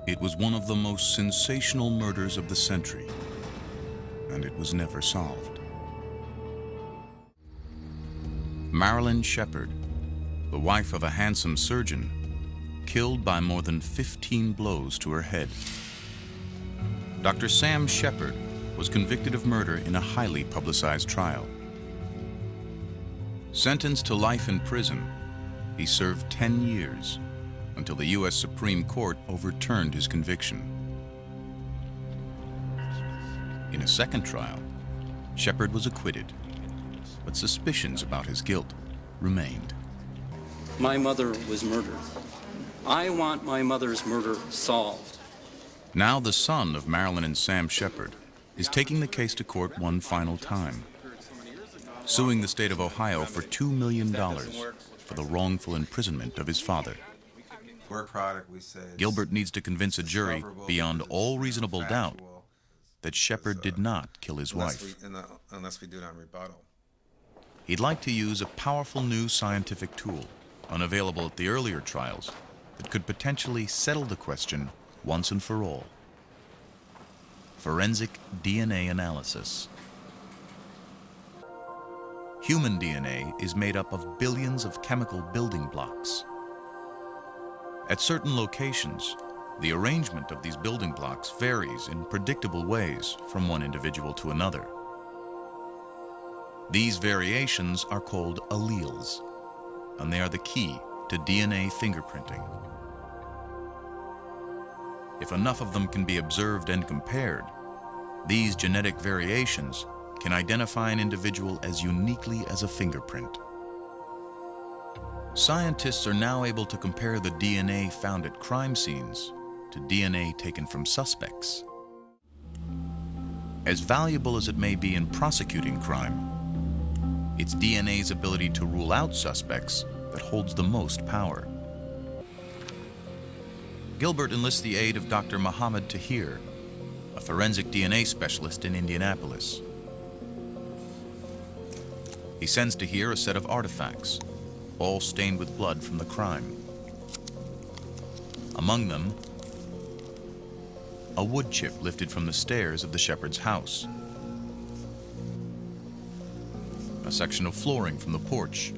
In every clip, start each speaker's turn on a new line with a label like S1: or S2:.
S1: It was one of the most sensational murders of the century, and it was never solved. Marilyn Sheppard, the wife of a handsome surgeon, killed by more than 15 blows to her head. Dr. Sam Sheppard was convicted of murder in a highly publicized trial. Sentenced to life in prison, he served 10 years until the U.S. Supreme Court overturned his conviction. In a second trial, Sheppard was acquitted, but suspicions about his guilt remained.
S2: My mother was murdered. I want my mother's murder solved.
S1: Now the son of Marilyn and Sam Sheppard is taking the case to court one final time, suing the state of Ohio for $2 million for the wrongful imprisonment of his father. Gilbert needs to convince a jury beyond all reasonable doubt that Sheppard did not kill his wife.
S3: Unless we do it on rebuttal.
S1: He'd like to use a powerful new scientific tool, unavailable at the earlier trials, that could potentially settle the question once and for all. Forensic DNA analysis. Human DNA is made up of billions of chemical building blocks. At certain locations, the arrangement of these building blocks varies in predictable ways from one individual to another. These variations are called alleles, and they are the key to DNA fingerprinting. If enough of them can be observed and compared, these genetic variations can identify an individual as uniquely as a fingerprint. Scientists are now able to compare the DNA found at crime scenes to DNA taken from suspects. As valuable as it may be in prosecuting crime, it's DNA's ability to rule out suspects that holds the most power. Gilbert enlists the aid of Dr. Mohammed Tahir, a forensic DNA specialist in Indianapolis. He sends Tahir a set of artifacts, all stained with blood from the crime. Among them, a wood chip lifted from the stairs of the Sheppard's house, a section of flooring from the porch.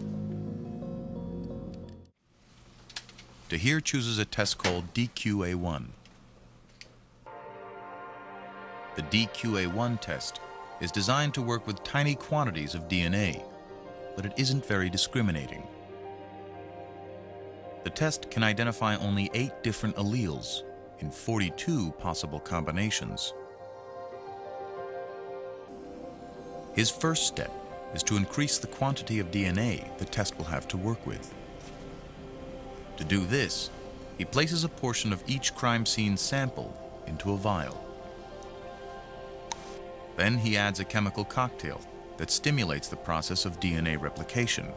S1: Tahir chooses a test called DQA1. The DQA1 test is designed to work with tiny quantities of DNA, but it isn't very discriminating. The test can identify only 8 different alleles in 42 possible combinations. His first step is to increase the quantity of DNA the test will have to work with. To do this, he places a portion of each crime scene sample into a vial. Then he adds a chemical cocktail that stimulates the process of DNA replication.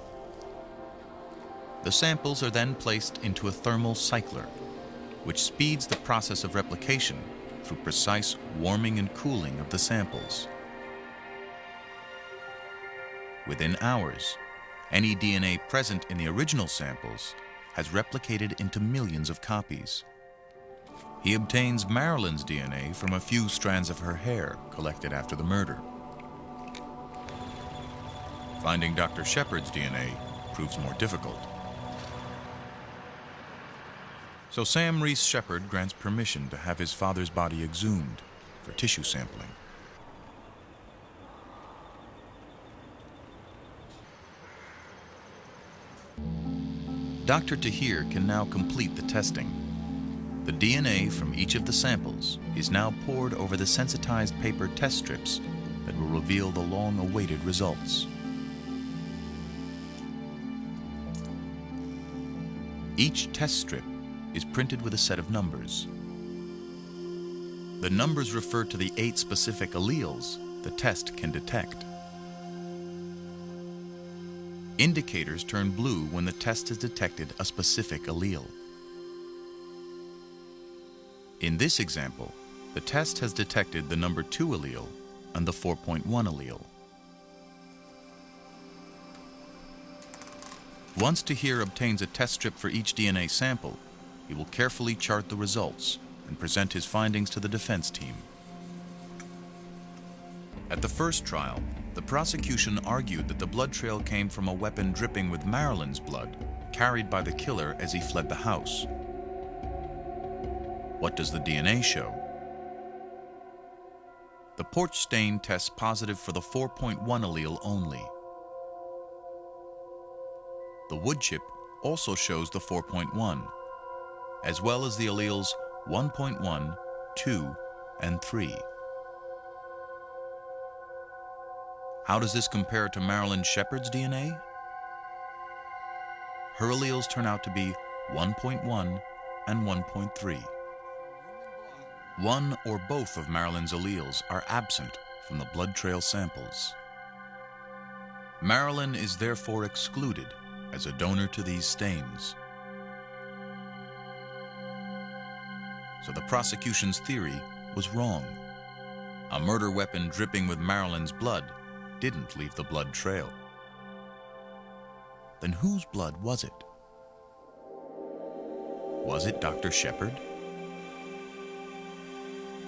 S1: The samples are then placed into a thermal cycler, which speeds the process of replication through precise warming and cooling of the samples. Within hours, any DNA present in the original samples has replicated into millions of copies. He obtains Marilyn's DNA from a few strands of her hair collected after the murder. Finding Dr. Sheppard's DNA proves more difficult. So Sam Reese Sheppard grants permission to have his father's body exhumed for tissue sampling. Dr. Tahir can now complete the testing. The DNA from each of the samples is now poured over the sensitized paper test strips that will reveal the long-awaited results. Each test strip is printed with a set of numbers. The numbers refer to the 8 specific alleles the test can detect. Indicators turn blue when the test has detected a specific allele. In this example, the test has detected the number 2 allele and the 4.1 allele. Once Tahir obtains a test strip for each DNA sample, he will carefully chart the results and present his findings to the defense team. At the first trial, the prosecution argued that the blood trail came from a weapon dripping with Marilyn's blood, carried by the killer as he fled the house. What does the DNA show? The porch stain tests positive for the 4.1 allele only. The wood chip also shows the 4.1, as well as the alleles 1.1, 2, and 3. How does this compare to Marilyn Sheppard's DNA? Her alleles turn out to be 1.1 and 1.3. One or both of Marilyn's alleles are absent from the blood trail samples. Marilyn is therefore excluded as a donor to these stains. So the prosecution's theory was wrong. A murder weapon dripping with Marilyn's blood didn't leave the blood trail. Then whose blood was it? Was it Dr. Sheppard?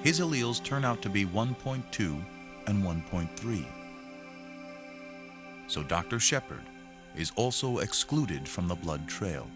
S1: His alleles turn out to be 1.2 and 1.3. So Dr. Sheppard is also excluded from the blood trail.